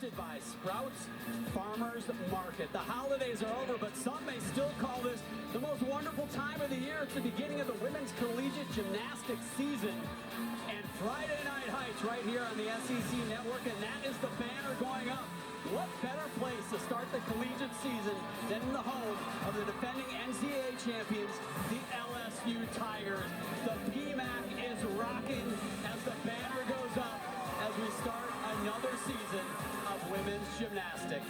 presented by Sprouts Farmers Market. The holidays are over, but some may still call this the most wonderful time of the year. It's the beginning of the Women's Collegiate Gymnastics season. And Friday Night Heights right here on the SEC Network, and that is the banner going up. What better place to start the collegiate season than in the home of the defending NCAA champions, the LSU Tigers. The PMAC is rocking as the banner goes up as we start another season of women's gymnastics.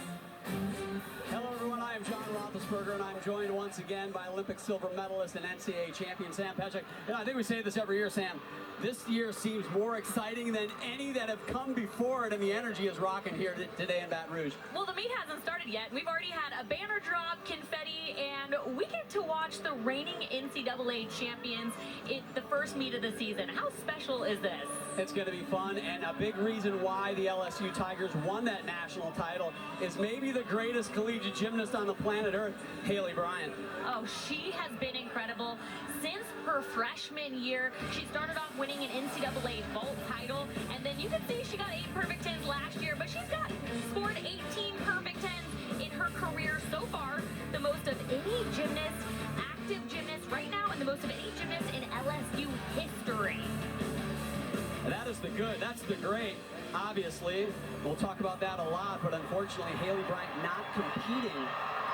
Hello everyone, I am John Roethlisberger, and I'm joined once again by Olympic silver medalist and NCAA champion Sam Pechek. And I think we say this every year, Sam, this year seems more exciting than any that have come before it, and the energy is rocking here today in Baton Rouge. Well, the meet hasn't started yet. We've already had a banner drop, confetti, and we get to watch the reigning NCAA champions at the first meet of the season. How special is this? It's going to be fun, and a big reason why the LSU Tigers won that national title is maybe the greatest collegiate gymnast on the planet Earth, Haley Bryant. Oh, she has been incredible. Since her freshman year, she started off winning an NCAA vault title, and then you can see she got 8 perfect 10s last year, but she's scored 18 perfect 10s in her career so far, the most of any gymnast, active gymnast right now, and the most of any gymnast in LSU history. That is the good, that's the great. Obviously, we'll talk about that a lot, but unfortunately, Haley Bryant not competing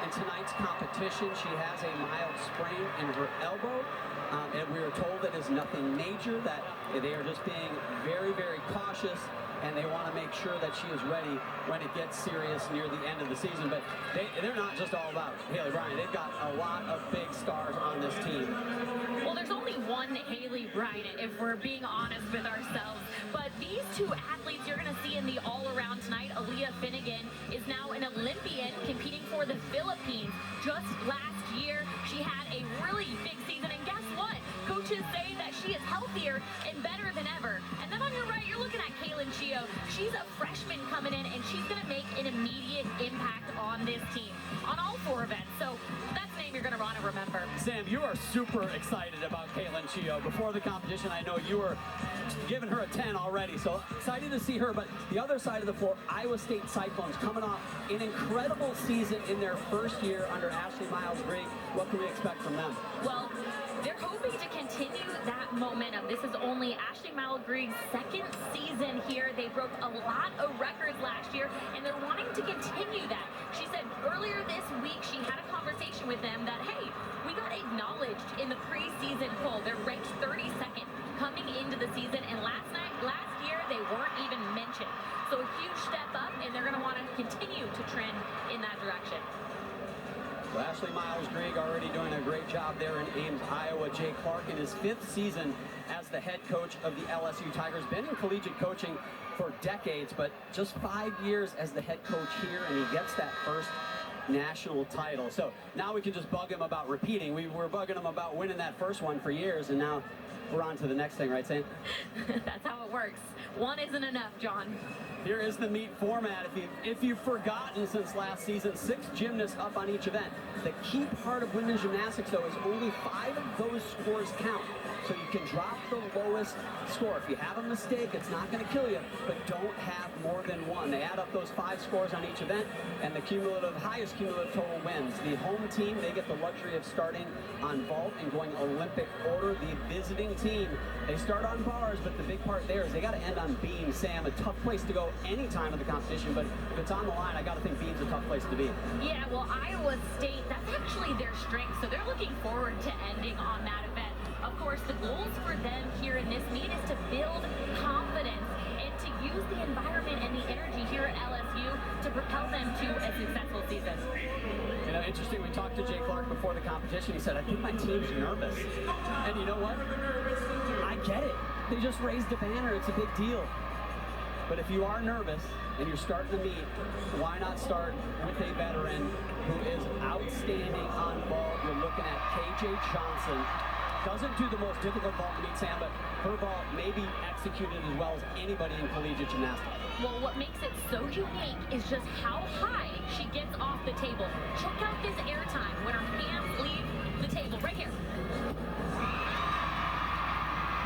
in tonight's competition. She has a mild sprain in her elbow, and we are told that is nothing major, that they are just being very, very cautious, and they want to make sure that she is ready when it gets serious near the end of the season. But they're not just all about Haley Bryant. They've got a lot of big stars on this team. Well, there's only one Haley Bryant, if we're being honest with ourselves. But these two athletes you're going to see in the all-around tonight, Aaliyah Finnegan is now an Olympian competing for the Philippines. Just last year, she had a really big season, and guess what? Coaches say that she is healthier and better than ever. And then on your right, you're looking at Kaylin Chio. She's a freshman coming in, and she's going to make an immediate impact on this team on all 4 events. So that's a name you're going to want to remember. Sam, you are super excited about Kaylin Chio. Before the competition, I know you were giving her a 10 already, so excited to see her. But the other side of the floor, Iowa State Cyclones coming off an incredible season in their first year under Ashley Miles-Grigg. What can we expect from them? Well, they're hoping to continue that momentum. This is only Ashley Miles-Grigg's 2nd season here. They broke a lot of records last year, and they're wanting to continue that. She said earlier this week she had a conversation with them that, hey, we got acknowledged in the preseason poll. They're ranked 32nd coming into the season, and last year they weren't even mentioned. So a huge step up, and they're going to want to continue to trend in that direction. So Ashley Miles-Grigg already doing a great job there in Ames, Iowa. Jay Clark in his 5th season as the head coach of the LSU Tigers. Been in collegiate coaching for decades, but just 5 years as the head coach here, and he gets that first national title. So now we can just bug him about repeating. We were bugging him about winning that first one for years, and now we're on to the next thing, right, Sam? That's how it works. One isn't enough, John. Here is the meet format. If you've forgotten since last season, 6 gymnasts up on each event. The key part of women's gymnastics, though, is only 5 of those scores count. So you can drop the lowest score. If you have a mistake, it's not going to kill you, but don't have more than 1. They add up those 5 scores on each event, and the highest cumulative total wins. The home team, they get the luxury of starting on vault and going Olympic order. The visiting team, they start on bars, but the big part there is they got to end on beam. Sam, a tough place to go any time of the competition, but if it's on the line, I got to think beam's a tough place to be. Yeah, well, Iowa State, that's actually their strength, so they're looking forward to ending on that event. Of course, the goals for them here in this meet is to build confidence and to use the environment and the energy here at LSU to propel them to a successful season. You know, interesting, we talked to Jay Clark before the competition. He said, I think my team's nervous. And you know what? I get it. They just raised the banner. It's a big deal. But if you are nervous and you're starting to meet, why not start with a veteran who is outstanding on vault? You're looking at KJ Johnson. Doesn't do the most difficult vault to meet, Sam, but her vault may be executed as well as anybody in collegiate gymnastics. Well, what makes it so unique is just how high she gets off the table. Check out this air time when her hands leave the table, right here.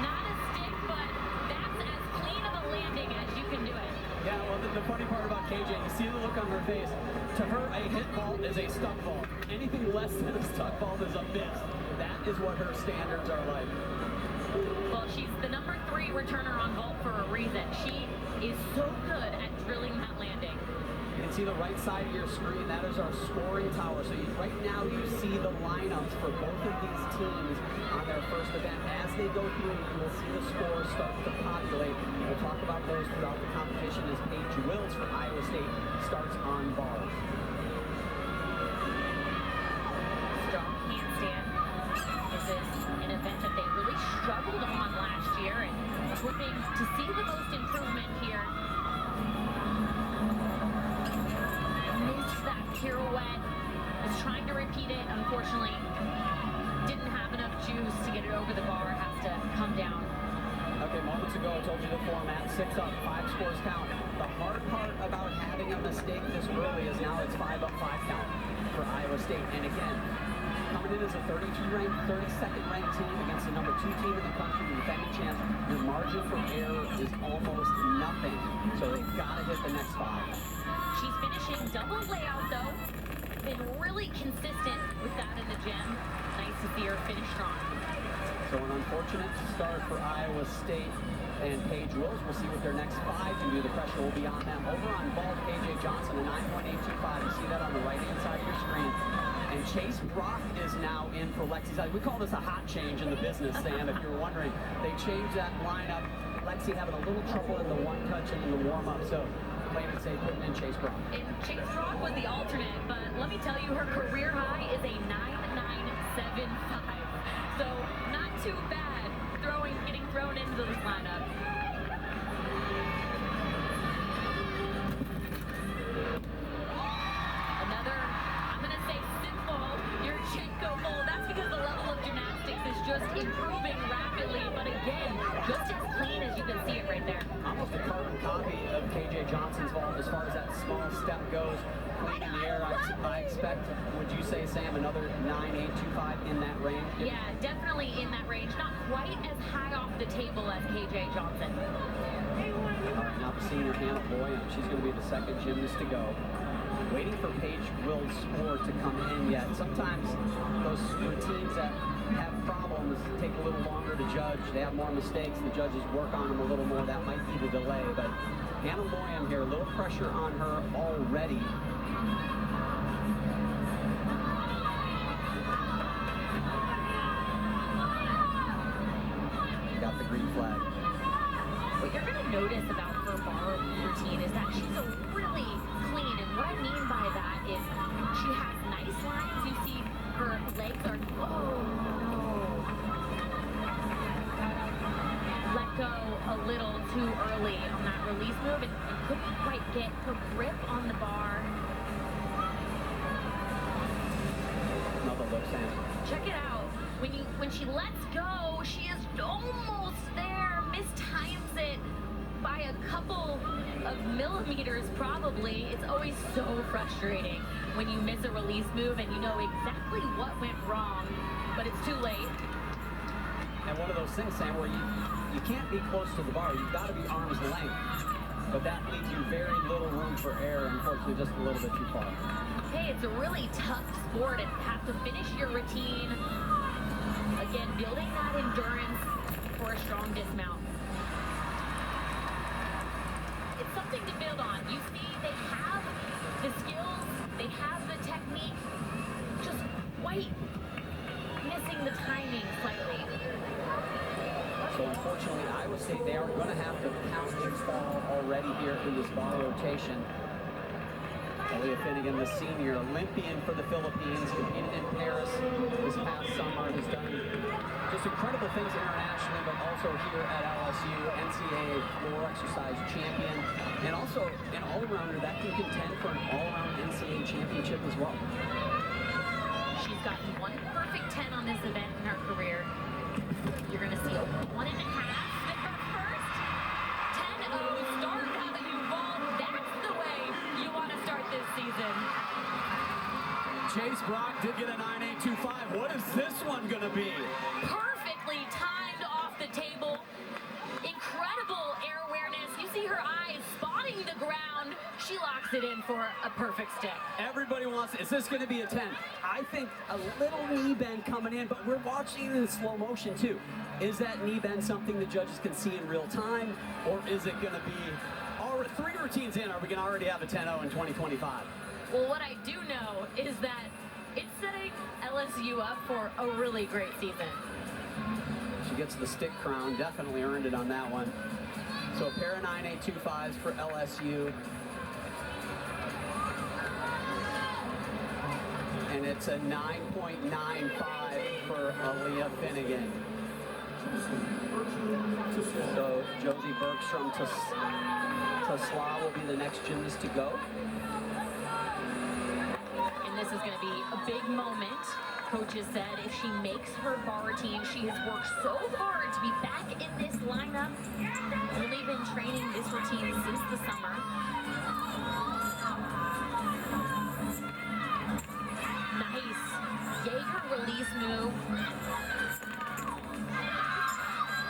Not a stick, but that's as clean of a landing as you can do it. Yeah, well, the funny part about KJ, you see the look on her face. To her, a hit vault is a stuck vault. Anything less than a stuck vault is a miss. That is what her standards are like. Well, she's the number 3 returner on vault for a reason. She is so good at drilling that landing. You can see the right side of your screen. That is our scoring tower. So right now you see the lineups for both of these teams on their first event. As they go through, you will see the scores start to populate. We'll talk about those throughout the competition as Paige Wills for Iowa State starts on bars. Strong handstand. This is an event that they really struggled on last year, and hoping to see the most improvement here. Missed that pirouette. Was trying to repeat it. Unfortunately, didn't have enough juice to get it over the bar. Has to come down. Okay, moments ago I told you the format, 6 up, 5 scores count. The hard part about having a mistake this early is now it's 5 up, 5 count for Iowa State. And again, coming in as a 32nd ranked team against the number 2 team in the country, the defending champs, your margin for error is almost nothing. So they've got to hit the next 5. She's finishing double layout though. Been really consistent with that in the gym. Nice to see her finish strong. So an unfortunate start for Iowa State and Paige Wills. We'll see what their next 5 can do. The pressure will be on them. Over on vault, KJ Johnson, a 9.825. You see that on the right-hand side of your screen. And Chase Brock is now in for Lexi. We call this a hot change in the business, Sam, if you're wondering. They changed that lineup. Lexi having a little trouble in the one touch and in the warm-up. So plain and safe, putting in Chase Brock. And Chase Brock was the alternate, but let me tell you, her career high is a 9.975. So not too bad getting thrown into this lineup. Another, I'm going to say simple, Yurchenko fold. That's because the level of gymnastics is just improving rapidly, but again, just as clean as you can see it right there. Almost a carbon copy of KJ Johnson's vault as far as that small step goes. Clean in the air, I expect, would you say, Sam, another 9.825 in that range? Yeah, definitely in that range. Not quite as high off the table as KJ Johnson. All right, now the senior Hannah Boyum. She's going to be the second gymnast to go. Waiting for Paige Wills' score to come in yet. Sometimes those routines that have problems take a little longer to judge. They have more mistakes. The judges work on them a little more. That might be the delay. But Hannah Boyum here, a little pressure on her already. Got the green flag. What you're going to notice about her bar routine is that she's a really clean, and what I mean by that is she has nice lines. You see her legs are, let go a little too early on that release move and couldn't quite get her grip on the bar. Another look, Sam. Check it out. When she lets go, she is almost there, mistimes it by a couple of millimeters probably. It's always so frustrating when you miss a release move and you know exactly what went wrong, but it's too late. And one of those things, Sam, where you can't be close to the bar. You've got to be arm's length. But that leaves you very little room for error, unfortunately, just a little bit too far. Hey, it's a really tough sport and have to finish your routine. Again, building that endurance for a strong dismount. It's something to build on. You see, they have the skills, they have the technique, just quite missing the timing slightly. So unfortunately, Iowa State, they are going to have to count and fall already here in this bar rotation. Aaliyah Finnegan, the senior Olympian for the Philippines, competed in Paris this past summer, has done just incredible things internationally, but also here at LSU, NCAA floor exercise champion, and also an all-arounder that can contend for an all-around NCAA championship as well. She's gotten one perfect 10 on this event in her career. You're going to see a 1.5 with her first 10-0 start. Now that you vault, that's the way you want to start this season. Chase Brock did get a 9.825. What is this one going to be? Perfectly timed off the table. Incredible air awareness. You see her eyes spotting the ground. she locks it in for a perfect stick. Everybody wants, is this going to be a 10? I think a little knee bend coming in, but we're watching it in slow motion too. Is that knee bend something the judges can see in real time, or is it going to be, all 3 routines in, are we going to already have a 10-0 in 2025? Well, what I do know is that it's setting LSU up for a really great season. She gets the stick crown, definitely earned it on that one. So a pair of 9.825s for LSU. And it's a 9.95 for Aaliyah Finnegan. So Josie Bergstrom to Slaw will be the next gymnast to go. And this is going to be a big moment. Coaches said if she makes her bar routine, she has worked so hard to be back in this lineup. Only been training this routine since the summer. Nice Jaeger release move.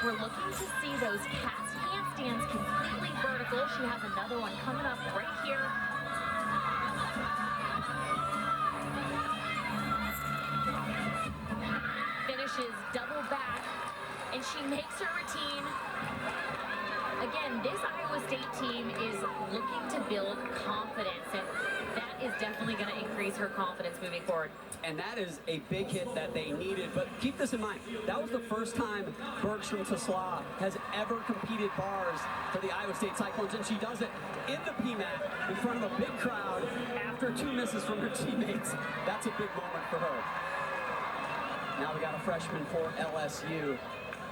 We're looking to see those cast handstands completely vertical. She has another one coming up right here. Finishes double back, and she makes her routine. Again, this Iowa State team is looking to build confidence, and that is definitely going to increase her confidence moving forward. And that is a big hit that they needed. But keep this in mind, that was the first time Bergstrom Tesla has ever competed bars for the Iowa State Cyclones, and she does it in the PMAT in front of a big crowd after 2 misses from her teammates. That's a big moment for her. Now we got a freshman for LSU,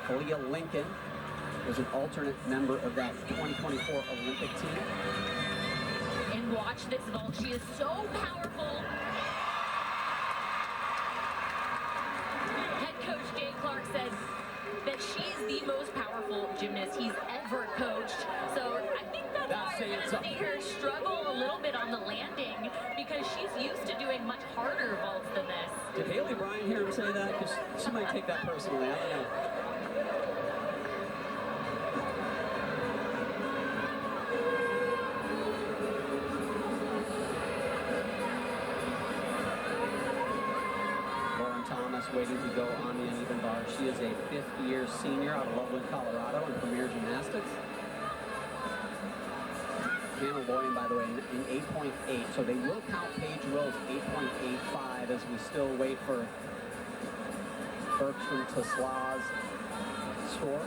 Kalia Lincoln, was an alternate member of that 2024 Olympic team. And watch this vault, she is so powerful. Head coach Jay Clark said that she's the most powerful gymnast he's ever coached. So I think that's why you're going to see her struggle a little bit on the landing, because she's used to doing much harder vaults than this. Did Haley Bryan hear him say that? Because she might take that personally. I don't know. Waiting to go on the uneven bar. She is a 5th-year senior out of Loveland, Colorado in Premier Gymnastics. Hannah Loyan, by the way, in 8.8. So they will count Paige Will's 8.85 as we still wait for Bergstrom Tesla's score.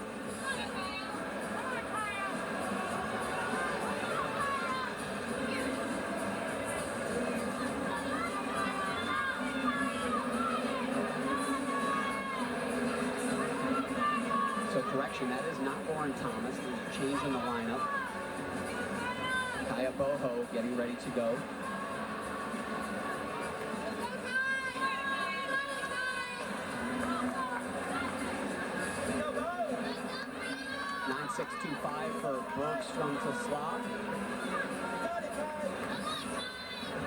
Correction, that is not Lauren Thomas. There's a change in the lineup. Kaya Boho getting ready to go. .9625 for Bergstrom Tesla.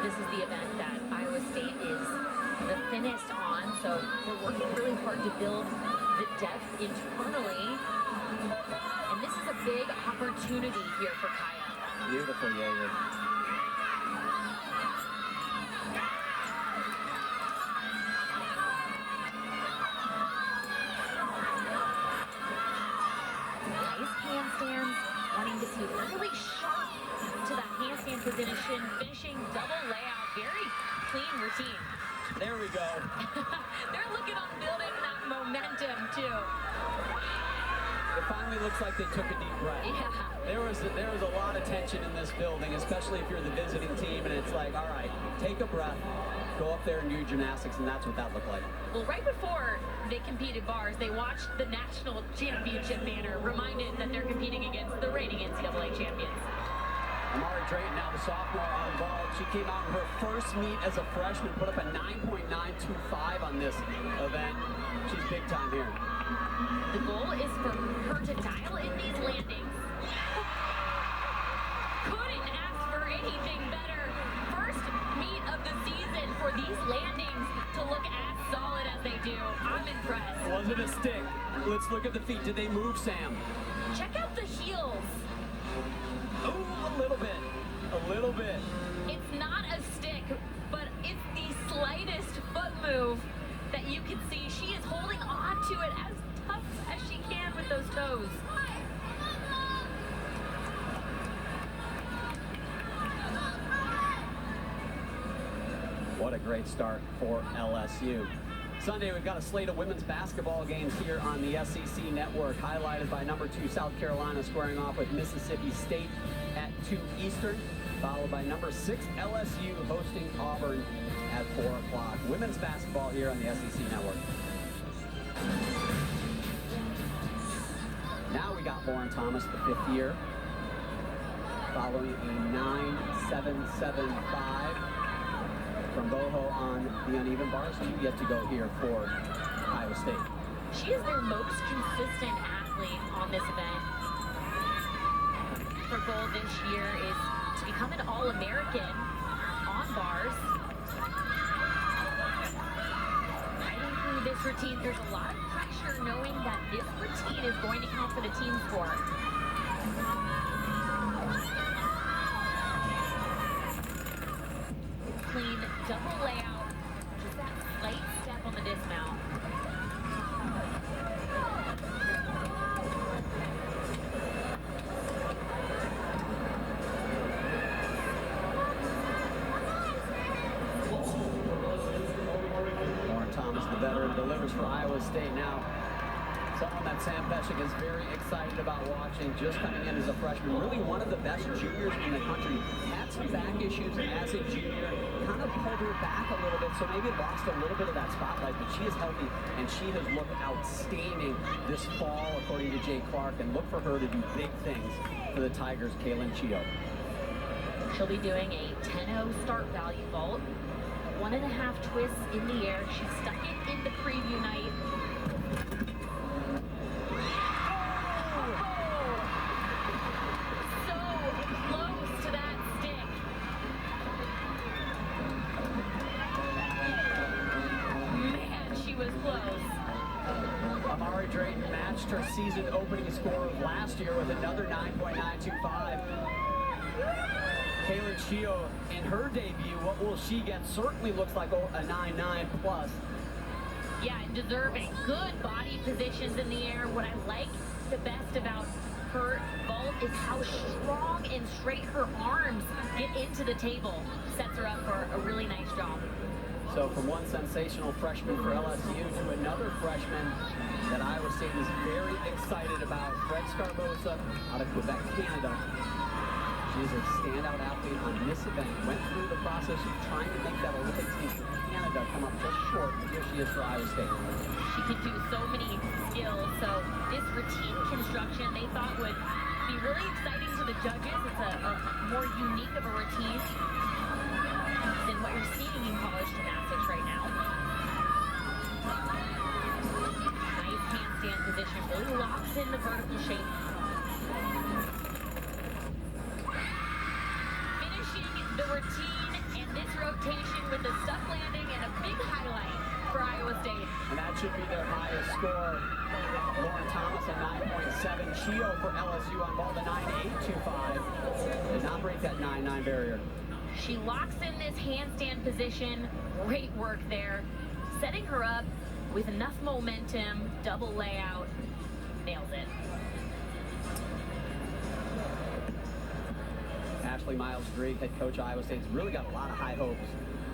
This is the event that Iowa State is the thinnest on, so we're working really hard to build the depth internally, and this is a big opportunity here for Kaya. Beautiful, Jaeger. Nice handstands, wanting to see really sharp to that handstand position, finishing double layout, very clean routine. There we go. They're looking on building that momentum too. It finally looks like they took a deep breath. Yeah. There was a lot of tension in this building, especially if you're the visiting team, and it's like, all right, take a breath, go up there and do gymnastics, and that's what that looked like. Well, right before they competed bars, they watched the national championship banner, reminded that they're competing against the reigning NCAA champions. Amari Drayton, now the sophomore on vault. She came out in her first meet as a freshman, put up a 9.925 on this event. She's big time here. The goal is for her to dial in these landings. Couldn't ask for anything better. First meet of the season for these landings to look as solid as they do. I'm impressed. Was it a stick? Let's look at the feet. Did they move, Sam? Check out the heels. Oh, a little bit. A a little bit. It's not a stick, but it's the slightest foot move that you can see. She is holding on to it as tough as she can with those toes. What a great start for LSU. Sunday, we've got a slate of women's basketball games here on the SEC Network, highlighted by number 2 South Carolina squaring off with Mississippi State at 2 Eastern, followed by number 6 LSU hosting Auburn at 4 o'clock. Women's basketball here on the SEC Network. Now we got Lauren Thomas, the 5th year, following a 9.775 from Boho on the uneven bars. Yet to go here for Iowa State. She is their most consistent athlete on this event. Her goal this year is to become an All-American on bars. Riding through this routine, there's a lot of pressure knowing that this routine is going to count for the team score. Clean double layout, just that slight step on the dismount. Lauren Thomas, the veteran, delivers for Iowa State now. Someone that Sam Peshek is very excited about watching, just coming in as a freshman. Really one of the best juniors in the country. Had some back issues as a junior, kind of pulled her back a little bit, so maybe lost a little bit of that spotlight, but she is healthy, and she has looked outstanding this fall, according to Jay Clark, and look for her to do big things for the Tigers, Kaylin Chio. She'll be doing a 10-0 start value vault, 1.5 twists in the air. She stuck it in the preview night. Her season opening score of last year with another 9.925. Kaylin Chio in her debut, what will she get? Certainly looks like a 9.9 plus. Yeah, and deserving. Good body positions in the air. What I like the best about her vault is how strong and straight her arms get into the table. Sets her up for a really nice job. So from one sensational freshman for LSU to another freshman that Iowa State is very excited about, Fred Scarbosa out of Quebec, Canada. She is a standout athlete on this event. Went through the process of trying to make that Olympic team for Canada come up just short. Here she is for Iowa State. She can do so many skills. So this routine construction they thought would be really exciting to the judges. It's a more unique of a routine than what you're seeing in college gymnastics right now. Nice handstand position, really locks in the vertical shape. Finishing the routine and this rotation with the stuck landing and a big highlight for Iowa State. And that should be their highest score. Lauren Thomas a 9.7. Chio for LSU on ball, the 9.825. Did not break that 9.9 barrier. She locks in this handstand position. Great work there. Setting her up with enough momentum, double layout, nails it. Ashley Miles-Grigg, head coach of Iowa State, has really got a lot of high hopes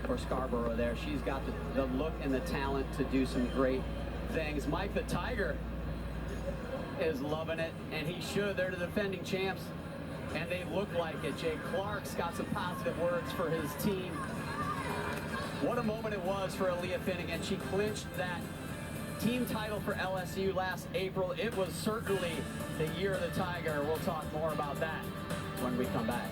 for Scarborough there. She's got the look and the talent to do some great things. Mike the Tiger is loving it, and he should. They're the defending champs, and they look like it. Jay Clark's got some positive words for his team. What a moment it was for Aaliyah Finnegan. She clinched that team title for LSU last April. It was certainly the year of the Tiger. We'll talk more about that when we come back.